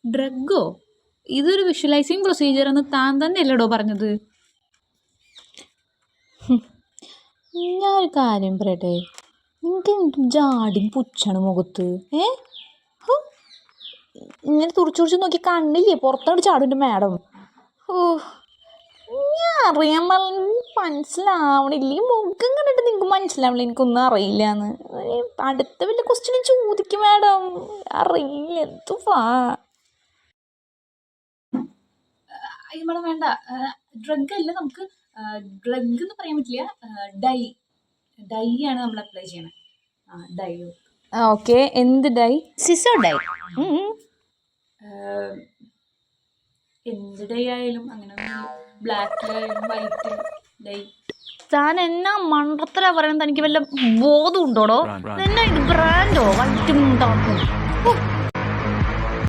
ഡ്രഗോ? ഇതൊരു visualising procedure എന്ന് താൻ തന്നെ അല്ലടോ പറഞ്ഞത്. ഞാനൊരു കാര്യം പറയട്ടെ, നിങ്ങൾക്ക് എന്ത് ജാടിയും പുച്ചാണ് മുഖത്ത്. ഇങ്ങനെ തുറച്ചു നോക്കി കണ്ണില്ലേ പുറത്തോട്ട് ചാടും മാഡം. ഞാൻ അറിയാൻ മനസ്സിലാവണില്ല. ഈ മുഖം കണ്ടിട്ട് നിങ്ങൾക്ക് മനസ്സിലാവില്ല എനിക്കൊന്നും അറിയില്ല എന്ന്. അടുത്ത വല്ല ക്വസ്റ്റ്യനും ചോദിക്കും മാഡം. അറിയില്ല എന്തുവാ. അയ്യോ മേഡം വേണ്ട, ഡ്രഗ് അല്ല, നമുക്ക് ഡ്രഗ് എന്ന് പറയാൻ പറ്റില്ല. ഡൈ ആണ് നമ്മൾ അപ്ലൈ ചെയ്യണത്. ഡൈ. ഓക്കെ, എന്ത് ഡൈ? സിസോ ഡൈ. എന്ത് ഡൈ ആയാലും അങ്ങനെ, ബ്ലാക്ക് ആയാലും വൈറ്റ് ഡൈ. താൻ എന്നാ മണ്ടത്തരാ പറയണത്? തനിക്ക് വല്ല ബോധം ഉണ്ടോടോ? എന്നാ ഇത് ബ്രാൻഡോ? വൈറ്റും